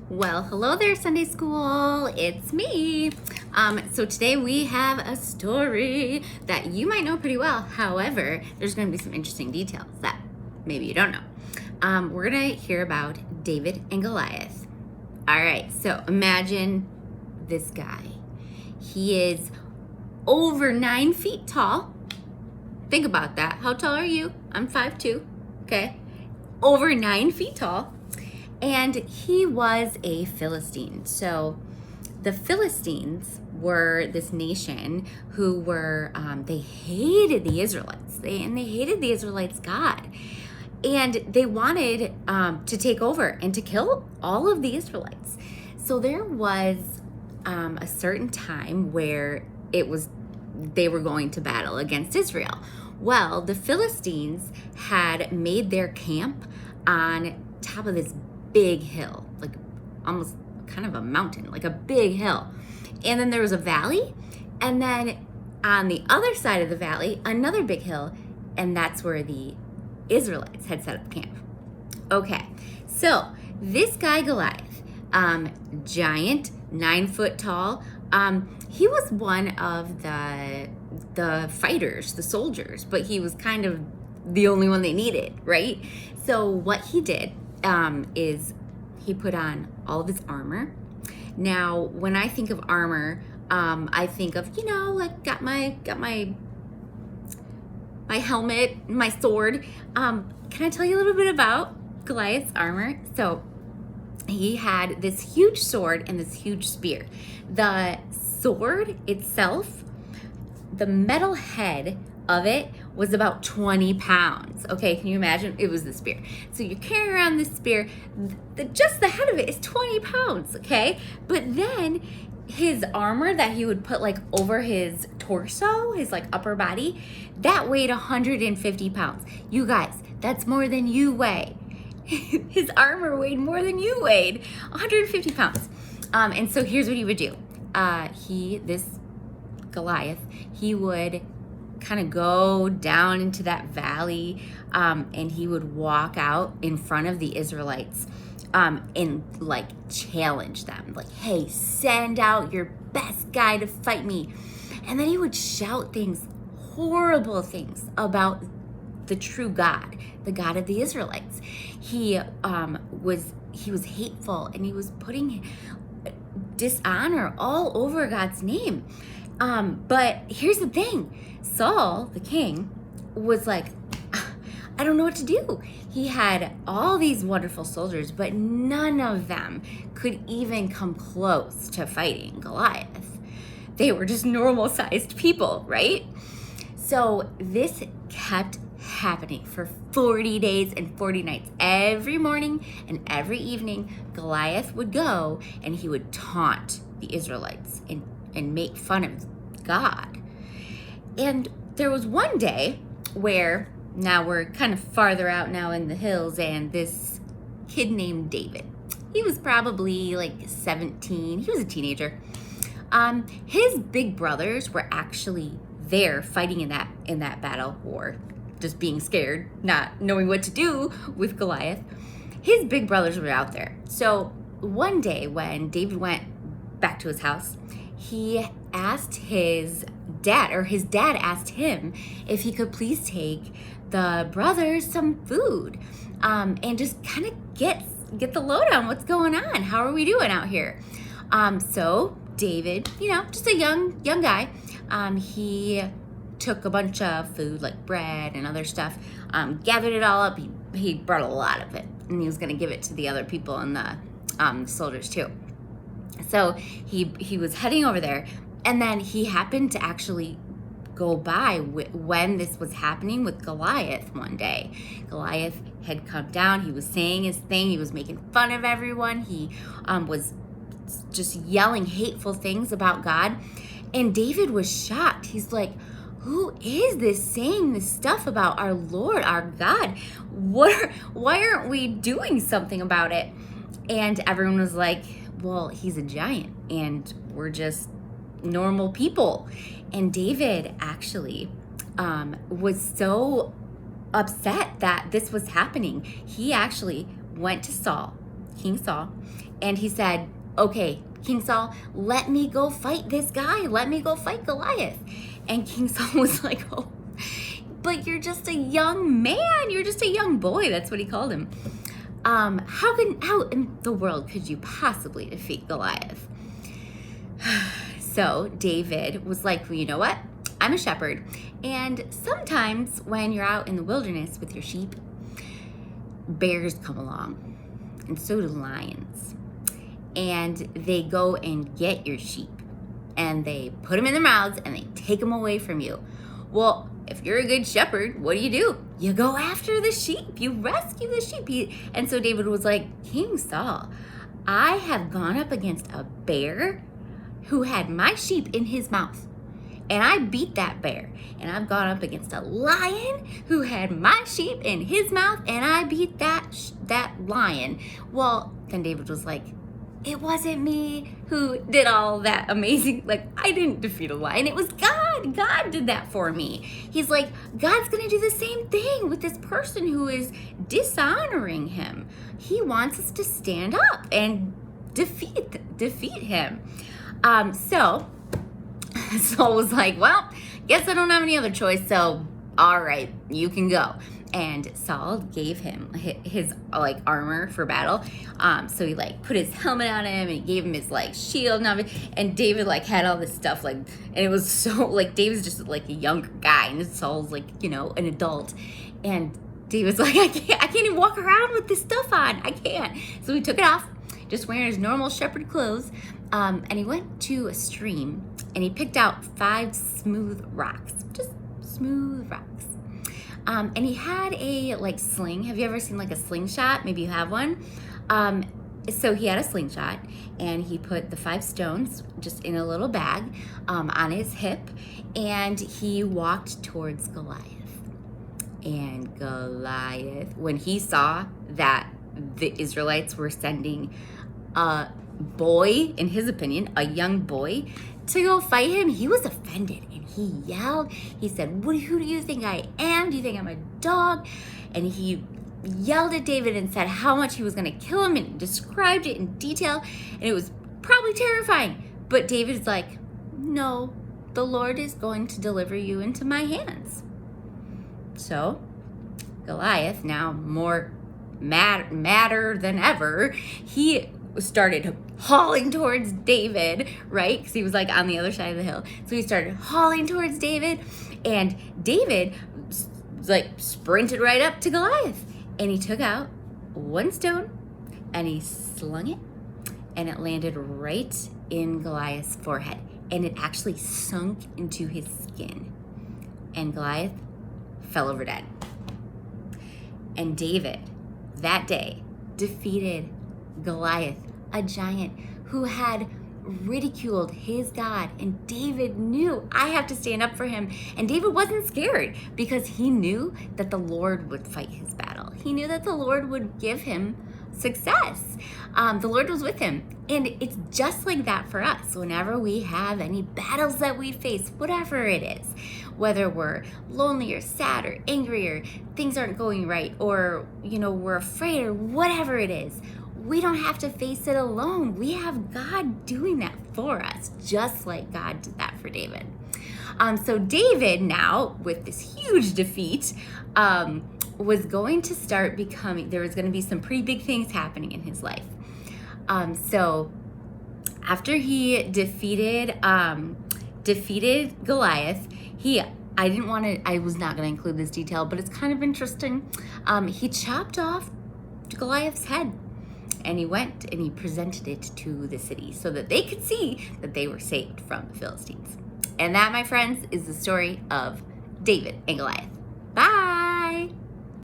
Well, hello there, Sunday School. It's me. So today we have a story that you might know pretty well. However, there's going to be some interesting details that maybe you don't know. We're going to hear about David and Goliath. All right, so imagine this guy. He is over 9 feet tall. Think about that. How tall are you? I'm 5'2", okay? Over 9 feet tall. And he was a Philistine. So the Philistines were this nation who were, they hated the Israelites. They hated the Israelites' God. And they wanted to take over and to kill all of the Israelites. So there was a certain time where they were going to battle against Israel. Well, the Philistines had made their camp on top of this big hill, like almost kind of a mountain, like a big hill. And then there was a valley, and then on the other side of the valley, another big hill, and that's where the Israelites had set up camp. Okay, so this guy Goliath, giant, 9 foot tall, he was one of the fighters, the soldiers, but he was kind of the only one they needed, right? So what he did is he put on all of his armor. Now, when I think of armor, I think of, like got my helmet, my sword. Can I tell you a little bit about Goliath's armor? So he had this huge sword and this huge spear. The sword itself, the metal head of it was about 20 pounds. Okay, can you imagine? It was the spear. So you're carrying around this spear, just the head of it is 20 pounds, okay? But then his armor that he would put like over his torso, his like upper body, that weighed 150 pounds. You guys, that's more than you weigh. His armor weighed more than you weighed, 150 pounds. And so here's what he would do. This Goliath, he would kind of go down into that valley, and he would walk out in front of the Israelites and like challenge them, like, hey, send out your best guy to fight me. And then he would shout things, horrible things about the true God, the God of the Israelites. He was hateful, and he was putting dishonor all over God's name. But here's the thing. Saul, the king, was like, I don't know what to do. He had all these wonderful soldiers, but none of them could even come close to fighting Goliath. They were just normal-sized people, right? So this kept happening for 40 days and 40 nights. Every morning and every evening, Goliath would go and he would taunt the Israelites and make fun of God. And there was one day where, now we're kind of farther out now in the hills, and this kid named David, he was probably like 17. He was a teenager. His big brothers were actually there fighting in that battle, or just being scared, not knowing what to do with Goliath. His big brothers were out there. So one day when David went back to his house, he asked his dad, or his dad asked him if he could please take the brothers some food, and just kind of get the lowdown. What's going on? How are we doing out here? So David, just a young guy, he took a bunch of food like bread and other stuff, gathered it all up. He brought a lot of it, and he was going to give it to the other people and the soldiers too. So he was heading over there, and then he happened to actually go by when this was happening with Goliath one day. Goliath had come down. He was saying his thing. He was making fun of everyone. He was just yelling hateful things about God. And David was shocked. He's like, who is this saying this stuff about our Lord, our God? Why aren't we doing something about it? And everyone was like, well, he's a giant, and we're just normal people. And David actually was so upset that this was happening. He actually went to Saul King Saul, and he said, okay, King Saul, let me go fight this guy. Let me go fight Goliath. And King Saul was like, oh, but you're just a young man. You're just a young boy. That's what he called him. How in the world could you possibly defeat Goliath? So David was like, well, you know what? I'm a shepherd. And sometimes when you're out in the wilderness with your sheep, bears come along, and so do lions. And they go and get your sheep, and they put them in their mouths, and they take them away from you. Well, if you're a good shepherd, what do? You go after the sheep. You rescue the sheep. And so David was like, King Saul, I have gone up against a bear who had my sheep in his mouth. And I beat that bear. And I've gone up against a lion who had my sheep in his mouth, and I beat that lion. Well, then David was like, it wasn't me who did all that amazing, like, I didn't defeat a lion. It was God. God did that for me. He's like, God's going to do the same thing with this person who is dishonoring him. He wants us to stand up and defeat him. So Saul was like, well, guess I don't have any other choice, so all right, you can go. And Saul gave him his like armor for battle. So he like put his helmet on him, and he gave him his like shield and everything. And David like had all this stuff like, and it was so like David's just like a younger guy, and Saul's like, you know, an adult. And David's like, I can't even walk around with this stuff on. I can't. So he took it off, just wearing his normal shepherd clothes. And he went to a stream, and he picked out 5 smooth rocks, just smooth rocks. And he had a like sling. Have you ever seen like a slingshot? Maybe you have one. So he had a slingshot, and he put the 5 stones just in a little bag on his hip, and he walked towards Goliath. And Goliath, when he saw that the Israelites were sending a boy, in his opinion, a young boy, to go fight him, he was offended, and he yelled. He said, who do you think I am? Do you think I'm a dog? And he yelled at David and said how much he was going to kill him, and described it in detail, and it was probably terrifying. But David's like, no, the Lord is going to deliver you into my hands. So Goliath, now more madder than ever, he started hauling towards David, right? Because he was like on the other side of the hill. So he started hauling towards David, and David like sprinted right up to Goliath, and he took out 1 stone, and he slung it, and it landed right in Goliath's forehead, and it actually sunk into his skin, and Goliath fell over dead. And David that day defeated Goliath, a giant who had ridiculed his God. And David knew, I have to stand up for him. And David wasn't scared, because he knew that the Lord would fight his battle. He knew that the Lord would give him success. The Lord was with him. And it's just like that for us. Whenever we have any battles that we face, whatever it is, whether we're lonely or sad or angry, or things aren't going right, or, you know, we're afraid, or whatever it is, we don't have to face it alone. We have God doing that for us, just like God did that for David. So David now, with this huge defeat, was going to start becoming, there was going to be some pretty big things happening in his life. So after he defeated Goliath, I was not going to include this detail, but it's kind of interesting. He chopped off Goliath's head, and he went and he presented it to the city so that they could see that they were saved from the Philistines. And that, my friends, is the story of David and Goliath. Bye.